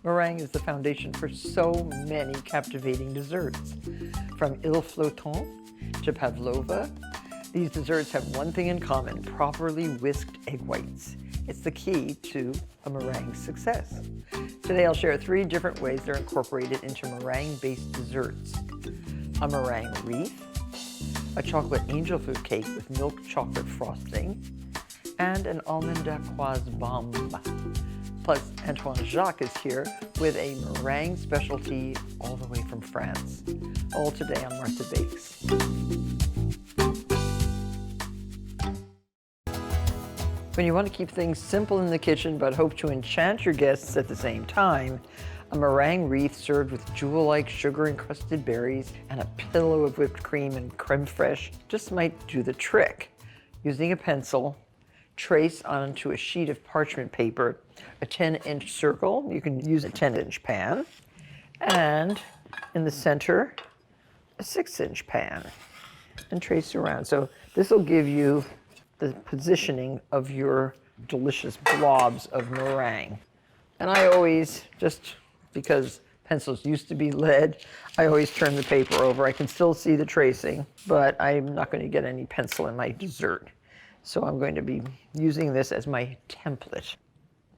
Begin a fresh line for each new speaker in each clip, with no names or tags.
Meringue is the foundation for so many captivating desserts. From il flottant to pavlova, these desserts have one thing in common: properly whisked egg whites. It's the key to a meringue success. Today I'll share 3 different ways they're incorporated into meringue-based desserts. A meringue wreath, a chocolate angel food cake with milk chocolate frosting, and an almond Dacquoise bombe. Plus, Antoine Jacques is here with a meringue specialty all the way from France. All today on Martha Bakes. When you want to keep things simple in the kitchen but hope to enchant your guests at the same time, a meringue wreath served with jewel-like sugar-encrusted berries and a pillow of whipped cream and creme fraiche just might do the trick. Using a pencil, trace onto a sheet of parchment paper a 10-inch circle. You can use a 10-inch pan, and in the center, a 6-inch pan, and trace around. So this will give you the positioning of your delicious blobs of meringue. And I always, just because pencils used to be lead, I always turn the paper over. I can still see the tracing, but I'm not going to get any pencil in my dessert. So I'm going to be using this as my template.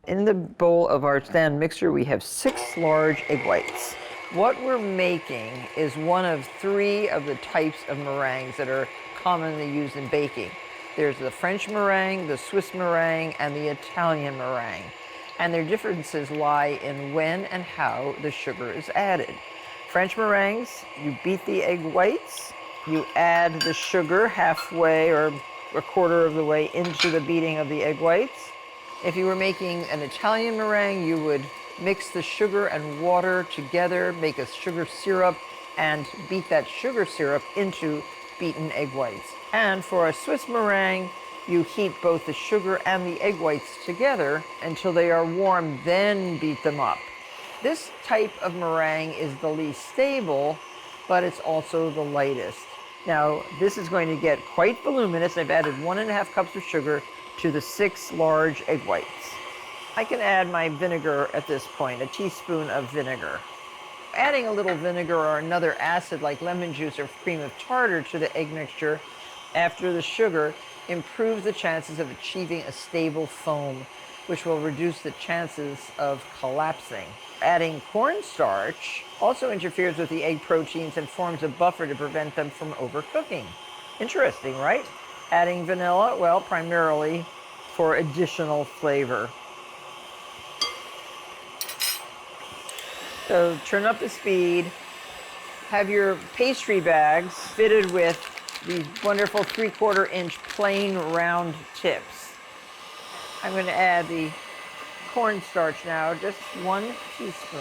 In the bowl of our stand mixer, we have 6 large egg whites. What we're making is one of 3 of the types of meringues that are commonly used in baking. There's the French meringue, the Swiss meringue, and the Italian meringue. And their differences lie in when and how the sugar is added. French meringues, you beat the egg whites, you add the sugar halfway or a quarter of the way into the beating of the egg whites. If you were making an Italian meringue, you would mix the sugar and water together, make a sugar syrup, and beat that sugar syrup into beaten egg whites. And for a Swiss meringue, you heat both the sugar and the egg whites together until they are warm, then beat them up. This type of meringue is the least stable, but it's also the lightest. Now, this is going to get quite voluminous. I've added 1½ cups of sugar to the 6 large egg whites. I can add my vinegar at this point, a teaspoon of vinegar. Adding a little vinegar or another acid like lemon juice or cream of tartar to the egg mixture after the sugar improves the chances of achieving a stable foam, which will reduce the chances of collapsing. Adding cornstarch also interferes with the egg proteins and forms a buffer to prevent them from overcooking. Interesting, right? Adding vanilla, well, primarily for additional flavor. So turn up the speed. Have your pastry bags fitted with these wonderful 3/4-inch plain round tips. I'm going to add the cornstarch now, just 1 teaspoon.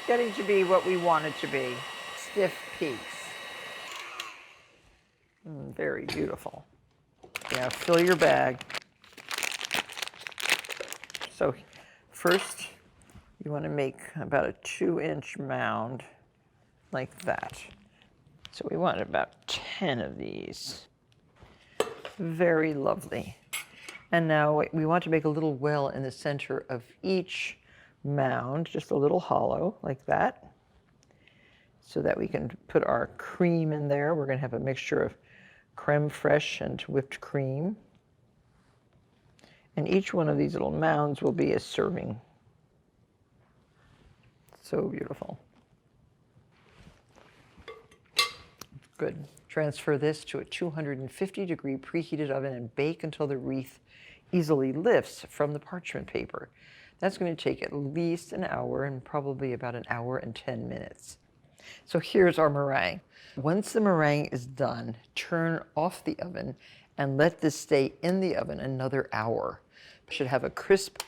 Getting to be what we want it to be, stiff peaks. Very beautiful. Yeah, fill your bag. So first, you want to make about a 2-inch mound like that. So we want about 10 of these. Very lovely. And now we want to make a little well in the center of each mound, just a little hollow like that, so that we can put our cream in there. We're going to have a mixture of creme fraiche and whipped cream. And each one of these little mounds will be a serving. So beautiful. Good. Transfer this to a 250-degree preheated oven and bake until the wreath easily lifts from the parchment paper. That's going to take at least an hour and probably about an hour and 10 minutes. So here's our meringue. Once the meringue is done, turn off the oven and let this stay in the oven another hour. It should have a crisp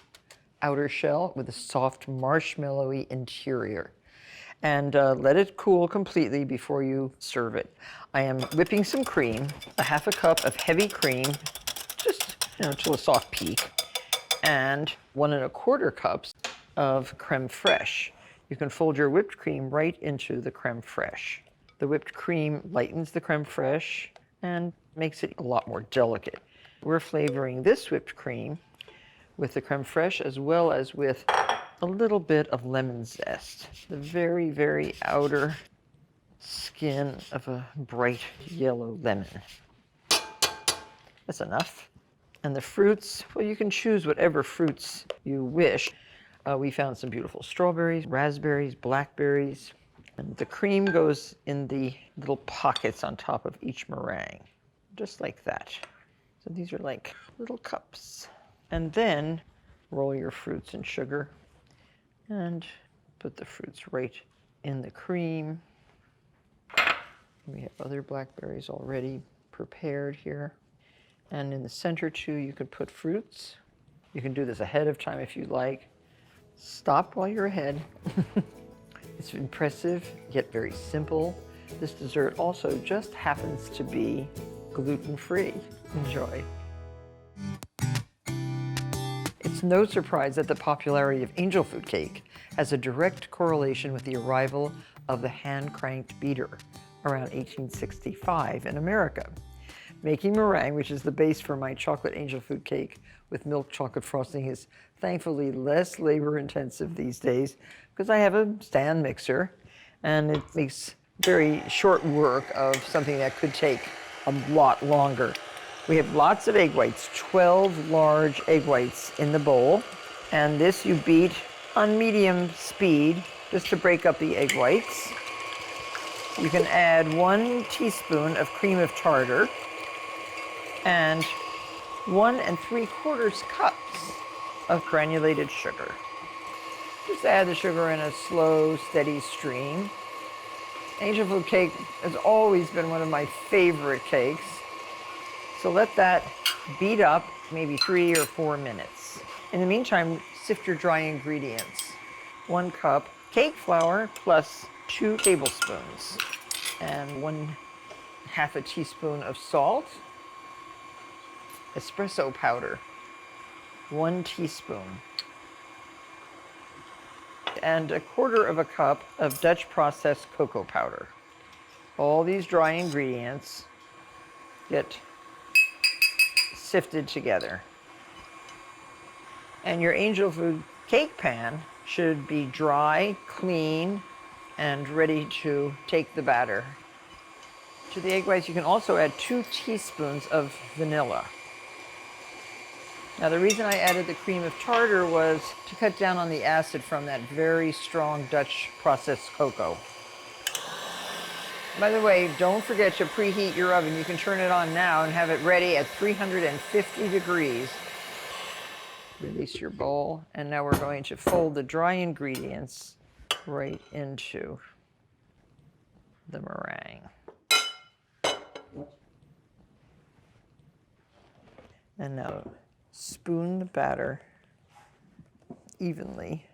outer shell with a soft marshmallowy interior. And let it cool completely before you serve it. I am whipping some cream, a 1/2 cup of heavy cream, just to a soft peak, and 1 1/4 cups of creme fraiche. You can fold your whipped cream right into the creme fraiche. The whipped cream lightens the creme fraiche and makes it a lot more delicate. We're flavoring this whipped cream with the creme fraiche as well as with a little bit of lemon zest. The very, very outer skin of a bright yellow lemon. That's enough. And the fruits, well, you can choose whatever fruits you wish. We found some beautiful strawberries, raspberries, blackberries. And the cream goes in the little pockets on top of each meringue, just like that. So these are like little cups. And then roll your fruits in sugar and put the fruits right in the cream. We have other blackberries already prepared here. And in the center too, you could put fruits. You can do this ahead of time if you like. Stop while you're ahead. It's impressive, yet very simple. This dessert also just happens to be gluten-free. Enjoy. It's no surprise that the popularity of angel food cake has a direct correlation with the arrival of the hand-cranked beater around 1865 in America. Making meringue, which is the base for my chocolate angel food cake with milk chocolate frosting, is thankfully less labor-intensive these days because I have a stand mixer, and it makes very short work of something that could take a lot longer. We have lots of egg whites, 12 large egg whites in the bowl, and this you beat on medium speed just to break up the egg whites. You can add 1 teaspoon of cream of tartar and 1 3/4 cups of granulated sugar. Just add the sugar in a slow, steady stream. Angel food cake has always been one of my favorite cakes. So let that beat up maybe 3 or 4 minutes. In the meantime, sift your dry ingredients. 1 cup cake flour plus 2 tablespoons and 1/2 teaspoon of salt. Espresso powder, 1 teaspoon. And 1/4 cup of Dutch processed cocoa powder. All these dry ingredients get sifted together. And your angel food cake pan should be dry, clean, and ready to take the batter. To the egg whites, you can also add 2 teaspoons of vanilla. Now, the reason I added the cream of tartar was to cut down on the acid from that very strong Dutch processed cocoa. By the way, don't forget to preheat your oven. You can turn it on now and have it ready at 350 degrees. Release your bowl, and now we're going to fold the dry ingredients right into the meringue. And now spoon the batter evenly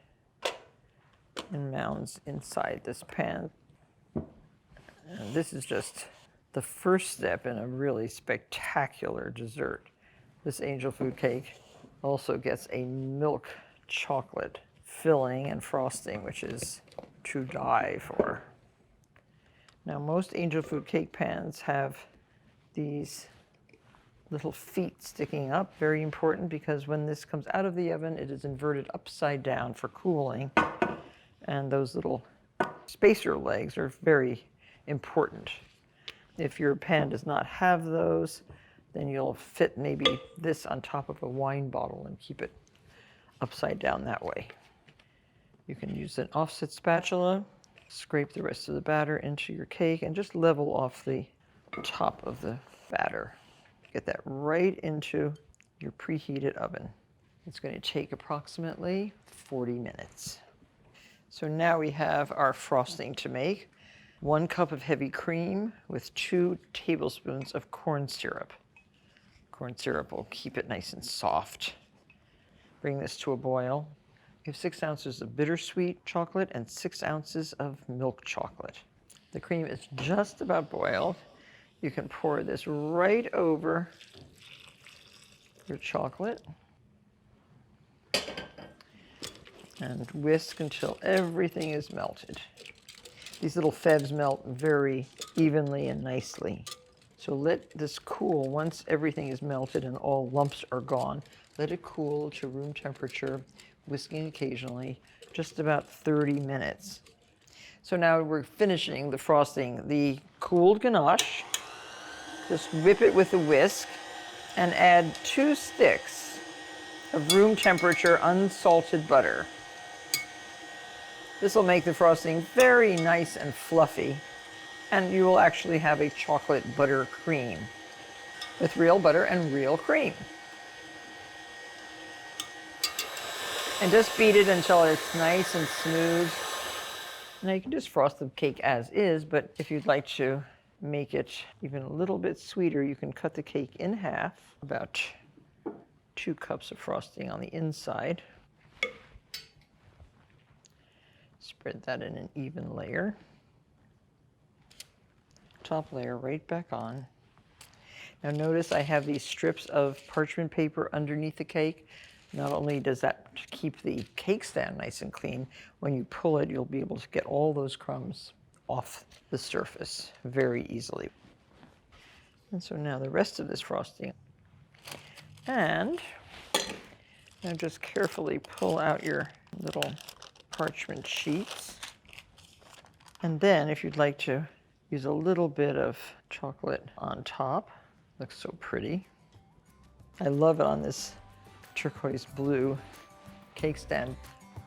in mounds inside this pan. And this is just the first step in a really spectacular dessert. This angel food cake also gets a milk chocolate filling and frosting, which is to die for. Now, most angel food cake pans have these little feet sticking up, very important because when this comes out of the oven, it is inverted upside down for cooling. And those little spacer legs are very important. If your pan does not have those, then you'll fit maybe this on top of a wine bottle and keep it upside down that way. You can use an offset spatula, scrape the rest of the batter into your cake, and just level off the top of the batter. Get that right into your preheated oven. It's going to take approximately 40 minutes. So now we have our frosting to make. 1 cup of heavy cream with 2 tablespoons of corn syrup. Corn syrup will keep it nice and soft. Bring this to a boil. We have 6 ounces of bittersweet chocolate and 6 ounces of milk chocolate. The cream is just about boiled. You can pour this right over your chocolate and whisk until everything is melted. These little febs melt very evenly and nicely. So let this cool. Once everything is melted and all lumps are gone, let it cool to room temperature, whisking occasionally, just about 30 minutes. So now we're finishing the frosting. The cooled ganache, just whip it with a whisk and add 2 sticks of room temperature unsalted butter. This will make the frosting very nice and fluffy, and you will actually have a chocolate butter cream with real butter and real cream. And just beat it until it's nice and smooth. Now you can just frost the cake as is, but if you'd like to make it even a little bit sweeter, you can cut the cake in half, about 2 cups of frosting on the inside. Spread that in an even layer. Top layer right back on. Now notice I have these strips of parchment paper underneath the cake. Not only does that keep the cake stand nice and clean, when you pull it, you'll be able to get all those crumbs off the surface very easily. And so now the rest of this frosting. And now just carefully pull out your little parchment sheets. And then if you'd like to use a little bit of chocolate on top, looks so pretty. I love it on this turquoise blue cake stand.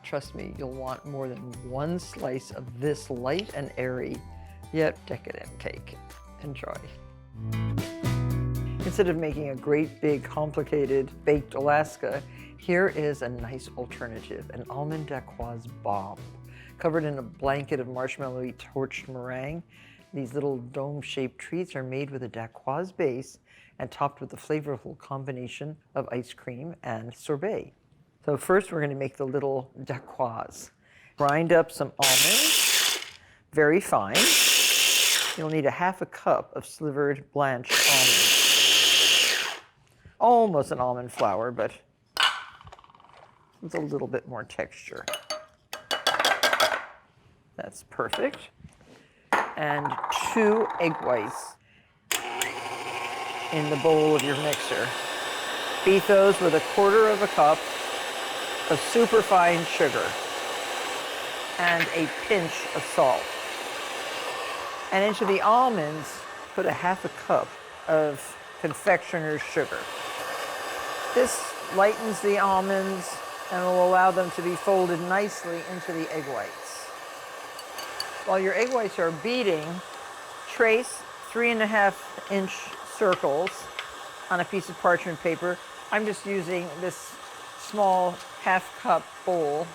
Trust me, you'll want more than 1 slice of this light and airy, yet decadent cake. Enjoy. Instead of making a great big complicated baked Alaska, here is a nice alternative, an almond Dacquoise bomb. Covered in a blanket of marshmallowy torched meringue, these little dome-shaped treats are made with a Dacquoise base and topped with a flavorful combination of ice cream and sorbet. So first we're going to make the little Dacquoise. Grind up some almonds, very fine. You'll need a 1/2 cup of slivered blanched almonds. Almost an almond flour, but with a little bit more texture. That's perfect. And 2 egg whites in the bowl of your mixer. Beat those with 1/4 cup of superfine sugar and a pinch of salt. And into the almonds, put a 1/2 cup of confectioner's sugar. This lightens the almonds and will allow them to be folded nicely into the egg whites. While your egg whites are beating, trace 3.5-inch circles on a piece of parchment paper. I'm just using this small 1/2 cup bowl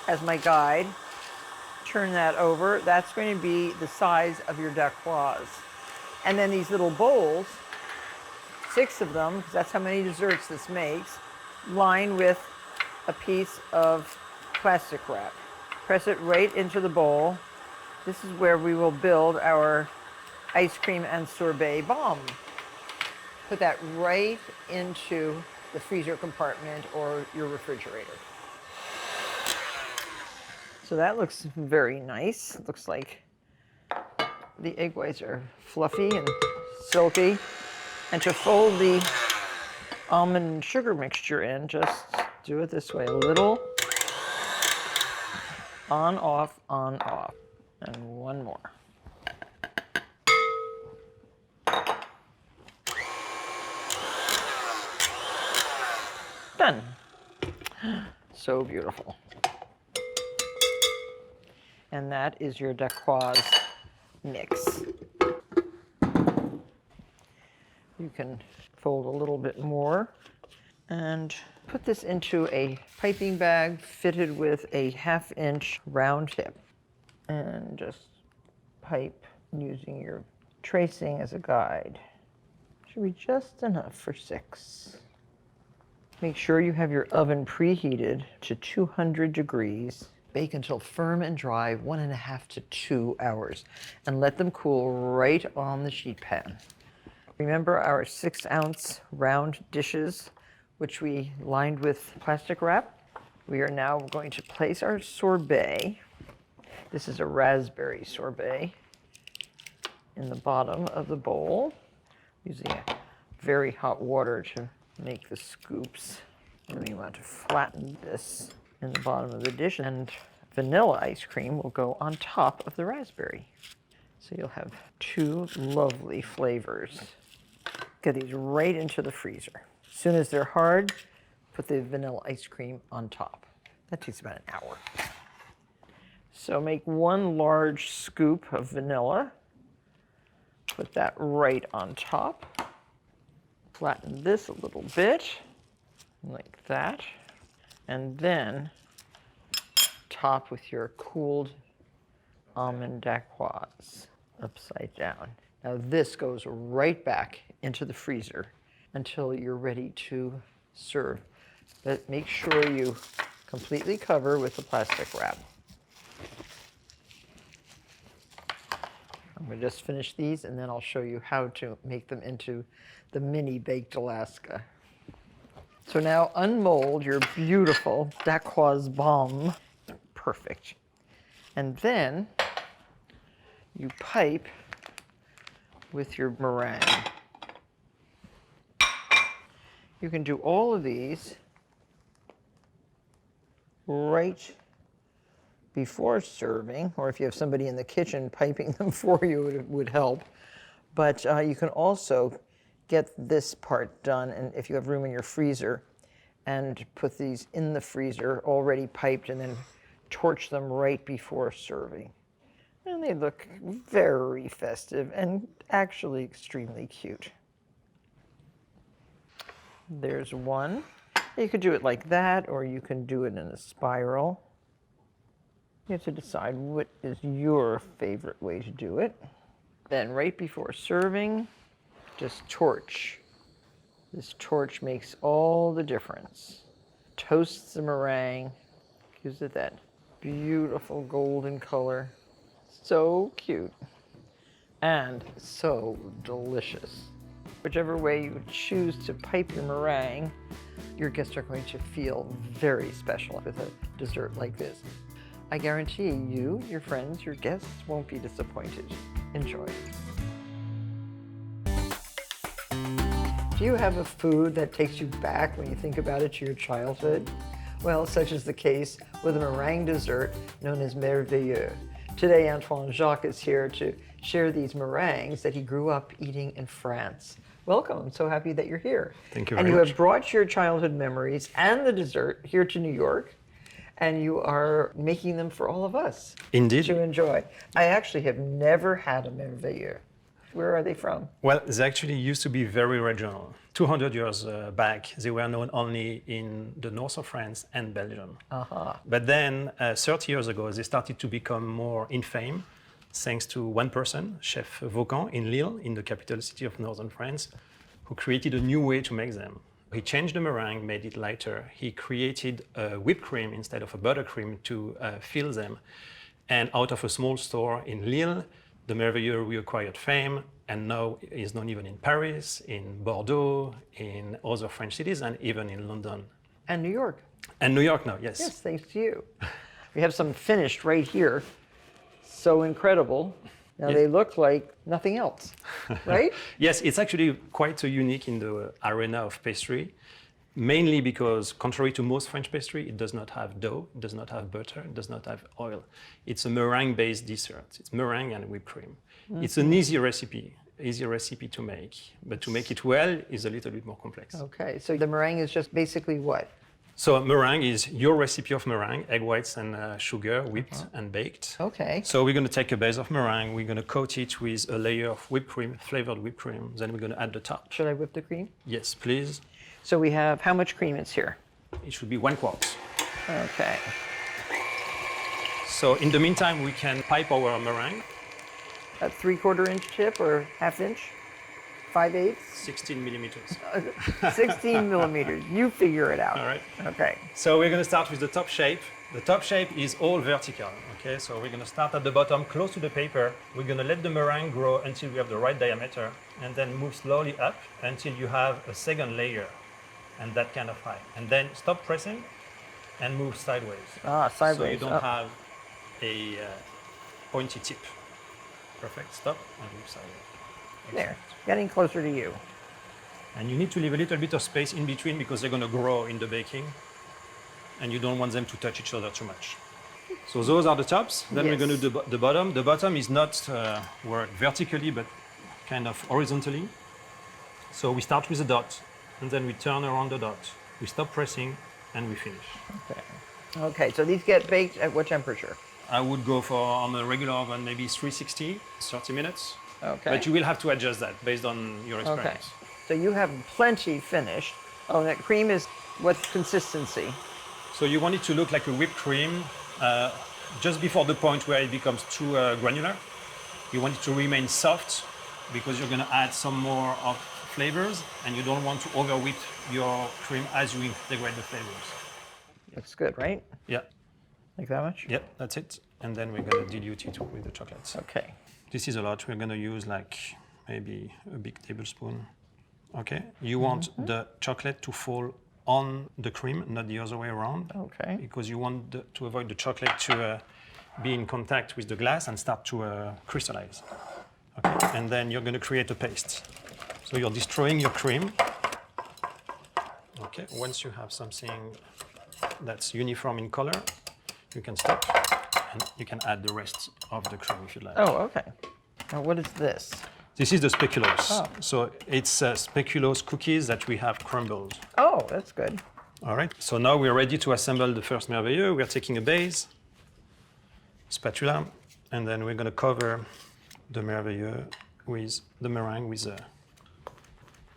as my guide. Turn that over. That's going to be the size of your Dacquoise. And then these little bowls, 6 of them, because that's how many desserts this makes, line with a piece of plastic wrap. Press it right into the bowl. This is where we will build our ice cream and sorbet bomb. Put that right into the freezer compartment or your refrigerator. So that looks very nice. It looks like the egg whites are fluffy and silky. And to fold the almond and sugar mixture in, just do it this way, a little on, off, on, off. And 1 more. Done. So beautiful. And that is your Dacquoise mix. You can fold a little bit more and put this into a piping bag fitted with a 1/2-inch round tip. And just pipe using your tracing as a guide. Should be just enough for 6. Make sure you have your oven preheated to 200 degrees. Bake until firm and dry, 1.5 to 2 hours, and let them cool right on the sheet pan. Remember our 6-ounce round dishes, which we lined with plastic wrap? We are now going to place our sorbet. This is a raspberry sorbet in the bottom of the bowl. using a very hot water to make the scoops. And we want to flatten this in the bottom of the dish, and vanilla ice cream will go on top of the raspberry. So you'll have two lovely flavors. Get these right into the freezer. As soon as they're hard, put the vanilla ice cream on top. That takes about an hour. So make one large scoop of vanilla. Put that right on top. Flatten this a little bit, like that. And then top with your cooled almond Dacquoise upside down. Now this goes right back into the freezer until you're ready to serve. But make sure you completely cover with the plastic wrap. I'm going to just finish these, and then I'll show you how to make them into the mini baked Alaska. So now unmold your beautiful Dacquoise bomb. Perfect. And then you pipe with your meringue. You can do all of these right before serving, or if you have somebody in the kitchen piping them for you, it would help. But you can also get this part done, and if you have room in your freezer, and put these in the freezer already piped, and then torch them right before serving. And they look very festive and actually extremely cute. There's one. You could do it like that, or you can do it in a spiral. You have to decide what is your favorite way to do it. Then right before serving, just torch. This torch makes all the difference. Toasts the meringue, gives it that beautiful golden color. So cute and so delicious. Whichever way you choose to pipe your meringue, your guests are going to feel very special with a dessert like this. I guarantee you, your friends, your guests won't be disappointed. Enjoy. Do you have a food that takes you back when you think about it to your childhood? Well, such is the case with a meringue dessert known as Merveilleux. Today, Antoine Jacques is here to share these meringues that he grew up eating in France. Welcome, I'm so happy that you're here.
Thank you very much.
And you have brought your childhood memories and the dessert here to New York, and you are making them for all of us.
Indeed.
To enjoy. I actually have never had a Merveilleux. Where are they from?
Well, they actually used to be very regional. 200 years back, they were known only in the north of France and Belgium. But then, 30 years ago, they started to become more in fame, thanks to one person, Chef Vaucan in Lille, in the capital city of northern France, who created a new way to make them. He changed the meringue, made it lighter. He created a whipped cream instead of a buttercream to fill them. And out of a small store in Lille, the Merveilleux reacquired fame, and now is known even in Paris, in Bordeaux, in other French cities, and even in London.
And New York.
And New York now, yes.
Yes, thanks to you. We have some finished right here. So incredible. Now
Yes.
they look like nothing else, right?
Yes, it's actually quite unique in the arena of pastry, mainly because, contrary to most French pastry, it does not have dough, it does not have butter, it does not have oil. It's a meringue-based dessert. It's meringue and whipped cream. Mm-hmm. It's an easy recipe to make, but to make it well is a little bit more complex.
Okay, so the meringue is just basically what?
So meringue is your recipe of meringue, egg whites and sugar, whipped and baked.
Okay.
So we're going to take a base of meringue, we're going to coat it with a layer of whipped cream, flavored whipped cream, then we're going to add the top.
Should I whip the cream?
Yes, please.
So we have, how much cream is here?
It should be 1 quart.
Okay.
So in the meantime, we can pipe our meringue.
A 3/4 inch tip or 1/2 inch? 5/8?
16 millimeters.
16 millimeters. You figure it out.
All right.
Okay.
So we're going to start with the top shape. The top shape is all vertical, okay? So we're going to start at the bottom, close to the paper. We're going to let the meringue grow until we have the right diameter, and then move slowly up until you have a second layer, and that kind of high. And then stop pressing and move sideways.
Sideways.
So you don't have a pointy tip. Perfect. Stop and move sideways.
There, getting closer to you.
And you need to leave a little bit of space in between because they're going to grow in the baking. And you don't want them to touch each other too much. So those are the tops. Then we're going to do the bottom. The bottom is not worked vertically, but kind of horizontally. So we start with a dot, and then we turn around the dot. We stop pressing, and we finish.
Okay. Okay, so these get baked at what temperature?
I would go for, on a regular oven, maybe 360, 30 minutes.
Okay.
But you will have to adjust that based on your experience.
Okay. So you have plenty finished. Oh, that cream is what consistency?
So you want it to look like a whipped cream just before the point where it becomes too granular. You want it to remain soft because you're going to add some more of flavors, and you don't want to over whip your cream as you integrate the flavors.
Looks good, right?
Yeah.
Like that much?
Yep, that's it. And then we're going to dilute it with the chocolates.
Okay.
This is a lot. We're going to use like maybe a big tablespoon. Okay. You want the chocolate to fall on the cream, not the other way around.
Okay.
Because you want to avoid the chocolate to be in contact with the glass and start to crystallize. Okay. And then you're going to create a paste. So you're destroying your cream. Okay. Once you have something that's uniform in color, you can stop and you can add the rest of the cream if you like.
Oh, okay. Now what is this?
This is the speculoos.
Oh.
So it's speculoos cookies that we have crumbled.
Oh, that's good.
All right. So now we're ready to assemble the first Merveilleux. We're taking a base, spatula, and then we're going to cover the Merveilleux with the meringue with a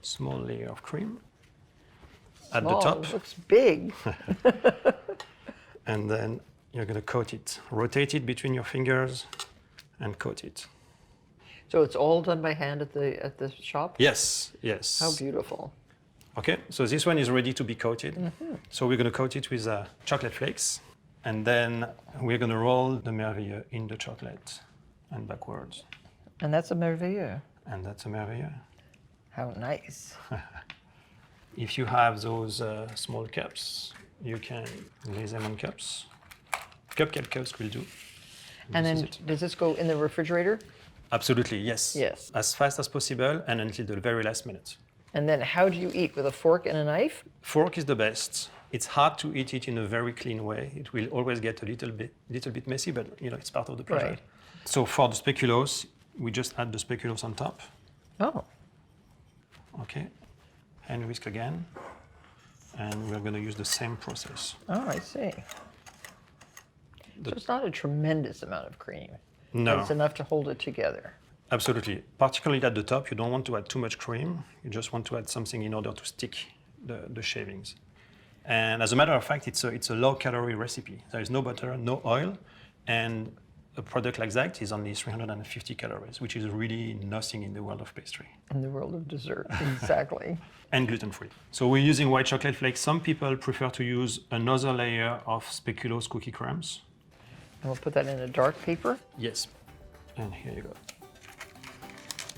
small layer of cream at the top.
It looks big.
And then you're going to coat it. Rotate it between your fingers and coat it.
So it's all done by hand at the shop?
Yes, yes.
How beautiful.
Okay, so this one is ready to be coated. So we're going to coat it with chocolate flakes. And then we're going to roll the Merveilleux in the chocolate and backwards.
And that's a Merveilleux.
And that's a Merveilleux.
How nice.
If you have those small cups, you can lay them on cups. Cupcake cups will do.
And then does this go in the refrigerator?
Absolutely, yes.
Yes.
As fast as possible and until the very last minute.
And then how do you eat? With a fork and a knife?
Fork is the best. It's hard to eat it in a very clean way. It will always get a little bit messy, but you know it's part of the pleasure.
Right.
So for the speculoos, we just add the speculoos on top.
Oh.
Okay. And whisk again. And we're going to use the same process.
Oh, I see. So it's not a tremendous amount of cream.
No.
It's enough to hold it together.
Absolutely. Particularly at the top, you don't want to add too much cream. You just want to add something in order to stick the shavings. And as a matter of fact, it's a low-calorie recipe. There is no butter, no oil, and a product like that is only 350 calories, which is really nothing in the world of pastry.
In the world of dessert, exactly.
And gluten-free. So we're using white chocolate flakes. Some people prefer to use another layer of speculoos cookie crumbs.
And we'll put that in a dark paper.
Yes. And here you go.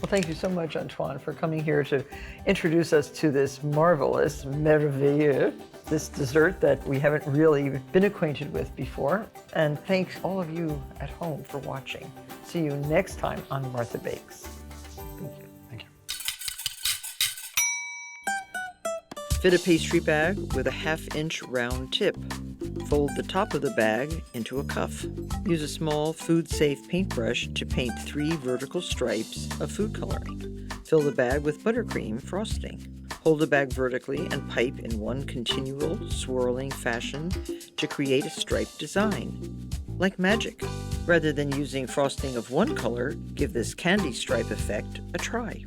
Well, thank you so much, Antoine, for coming here to introduce us to this marvelous Merveilleux, this dessert that we haven't really been acquainted with before. And thanks all of you at home for watching. See you next time on Martha Bakes. Thank you.
Thank you.
Fit a pastry bag with a 1/2-inch round tip. Fold the top of the bag into a cuff. Use a small food-safe paintbrush to paint 3 vertical stripes of food coloring. Fill the bag with buttercream frosting. Hold the bag vertically and pipe in one continual swirling fashion to create a striped design. Like magic. Rather than using frosting of one color, give this candy stripe effect a try.